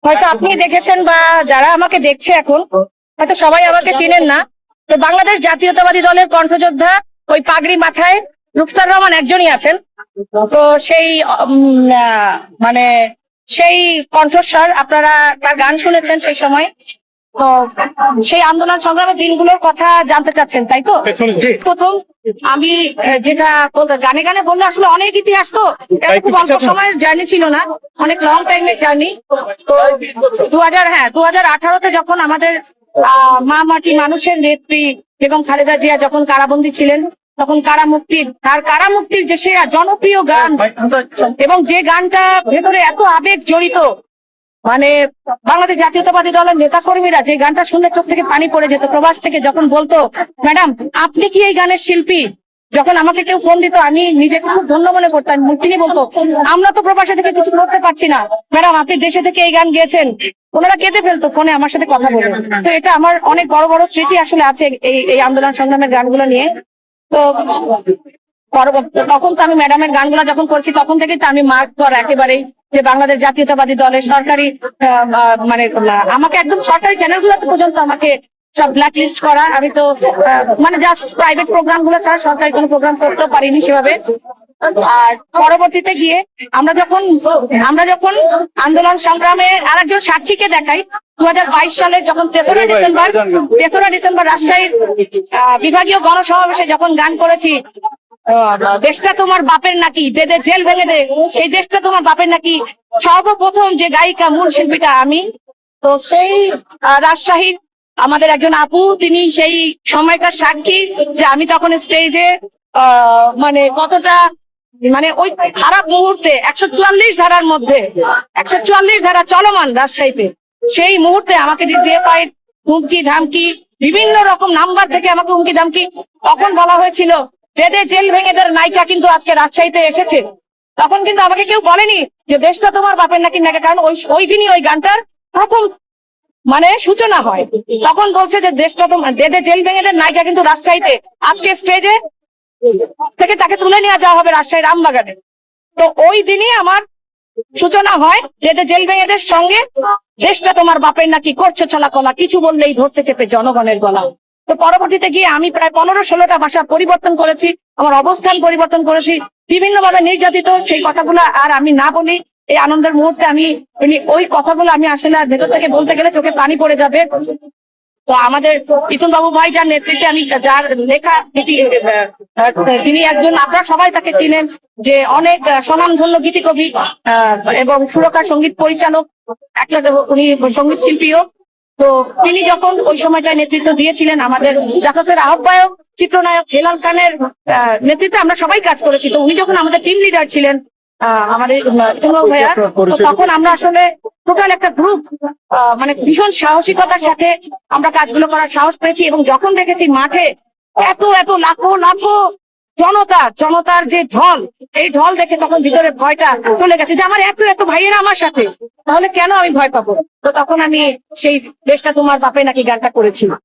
হয়তো আপনি দেখেছেন বা যারা আমাকে দেখছে এখন হয়তো সবাই আমাকে চিনেন না। তো বাংলাদেশ জাতীয়তাবাদী দলের কণ্ঠযোদ্ধা ওই পাগড়ি মাথায় রুকসার রহমান একজনই আছেন। তো সেই মানে সেই কণ্ঠস্বর আপনারা তার গান শুনেছেন সেই সময়। তো সেই আন্দোলন সংগ্রামের দিনগুলোর কথা জানতে চাচ্ছেন, তাই তো? প্রথম আমি যেটা বলতে গানে গানে বললে আসলে অনেক ইতিহাস, তো এটা খুব অল্প সময়ের জার্নি ছিল না, অনেক লং টাইমের জার্নি। তো 2018-তে যখন আমাদের মা মাটি মানুষের নেত্রী বেগম খালেদা জিয়া যখন কারাবন্দী ছিলেন, তখন কারা মুক্তির যে সেরা জনপ্রিয় গান এবং যে গানটা ভেতরে এত আবেগ জড়িত, মানে বাংলাদেশ জাতীয়তাবাদী দলের নেতা কর্মীরা যে গানটা শুনলে চোখ থেকে পানি পড়ে যেত। প্রবাস থেকে যখন বলতো, ম্যাডাম আপনি কি এই গানের শিল্পী, যখন আমাকে কেউ ফোন দিত আমি নিজেকে খুব ধন্য মনে করতাম। তিনি বলতো, আমরা তো প্রবাসে থেকে কিছু করতে পারছি না, ম্যাডাম আপনি দেশে থেকে এই গান গেয়েছেন। ওনারা কেঁদে ফেলতো ফোনে আমার সাথে কথা বলে। তো এটা আমার অনেক বড় বড় স্মৃতি আসলে আছে এই আন্দোলন সংগ্রামের গানগুলো নিয়ে। তো তখন তো আমি ম্যাডামের গানগুলো যখন করছি তখন থেকে তো আমি মার্ক করা একেবারেই যে বাংলাদেশ জাতীয়তাবাদী দলের সরকারি মানে আমাকে একদম সরকারি চ্যানেলগুলোতে পর্যন্ত আমাকে সব ব্ল্যাক লিস্ট করা। আমি তো মানে জাস্ট প্রাইভেট প্রোগ্রাম গুলো ছাড়া সরকারি কোনো প্রোগ্রাম করতেও পারিনি সেভাবে। আর পরবর্তীতে গিয়ে আমরা যখন আন্দোলন সংগ্রামে আরেকজন সাক্ষীকে দেখাই 2022 সালের যখন 3রা ডিসেম্বর রাজশাহীর বিভাগীয় গণসমাবেশে যখন গান করেছি, দেশটা তোমার বাপের নাকি, দে দে জেল ভেঙে দে, সেই দেশটা তোমার বাপের নাকি, সর্বপ্রথম যে গায়িকা মূল শিল্পীটা আমি। তো সেই রাজশাহীর আমাদের একজন আপু, তিনি সেই সময়কার সাক্ষী যে আমি তখন স্টেজে মানে কতটা মানে ওই খারাপ মুহূর্তে 144 ধারার মধ্যে 144 ধারা চলমান রাজশাহীতে, সেই মুহূর্তে আমাকে ডিজিএফআই হুমকি ধামকি বিভিন্ন রকম নাম্বার থেকে আমাকে হুমকি ধামকি, তখন বলা হয়েছিল বেদে জেল ভেঙেদের নায়িকা কিন্তু আজকে রাজশাহীতে এসেছে। তখন কিন্তু আমাকে কেউ বলেনি যে দেশটা তোমার বাপের নাকি নাকি, কারণ ওই দিনই ওই গানটার প্রথম মানে সূচনা হয়। তখন বলছে যে দেশটা তোমার বেদে জেল ভেঙেদের নায়িকা কিন্তু রাজশাহীতে, আজকে স্টেজে থেকে তাকে তুলে নিয়ে যাওয়া হবে রাজশাহীর রামবাগানে। তো ওই দিনই আমার সূচনা হয় বেদে জেল ভেঙেদের সঙ্গে, দেশটা তোমার বাপের নাকি, করছো ছলা কলা, কিছু বললেই ধরতে চেপে জনগণের গলা। তো পরবর্তীতে গিয়ে আমি প্রায় 15-16টা ভাষা পরিবর্তন করেছি, আমার অবস্থান পরিবর্তন করেছি, বিভিন্ন ভাবে নির্যাতিত সেই কথাগুলো আর আমি না বলি। এই আনন্দের মুহূর্তে আমি ওই কথাগুলো আমি আসলে আর ভেতর থেকে বলতে গেলে চোখে পানি পড়ে যাবে। তো আমাদের ইতুন বাবু ভাই যার নেতৃত্বে আমি যার লেখা যিনি একজন, আপনারা সবাই তাকে চিনেন, যে অনেক স্বনামধন্য গীতি কবি এবং সুরকার সঙ্গীত পরিচালক, একটা উনি সঙ্গীত শিল্পীও। তো তিনি যখন ওই সময়টায় নেতৃত্ব দিয়েছিলেন, আমাদের জাসাসের আহ্বায়ক চিত্রনায়ক হেলাল খানের নেতৃত্বে আমরা সবাই কাজ করেছি। তো উনি যখন আমাদের টিম লিডার ছিলেন আমাদের ভাইয়া, তখন আমরা আসলে টোটাল একটা গ্রুপ মানে ভীষণ সাহসিকতার সাথে আমরা কাজগুলো করার সাহস পেয়েছি। এবং যখন দেখেছি মাঠে এত লাখো লাখো জনতার যে ঢল, এই ঢল দেখে তখন ভিতরে ভয়টা চলে গেছে যে আমার এত ভাইয়েরা আমার সাথে, তাহলে কেন আমি ভয় পাবো। তো তখন আমি সেই দেশটা তোমার বাপে নাকি গানটা করেছি।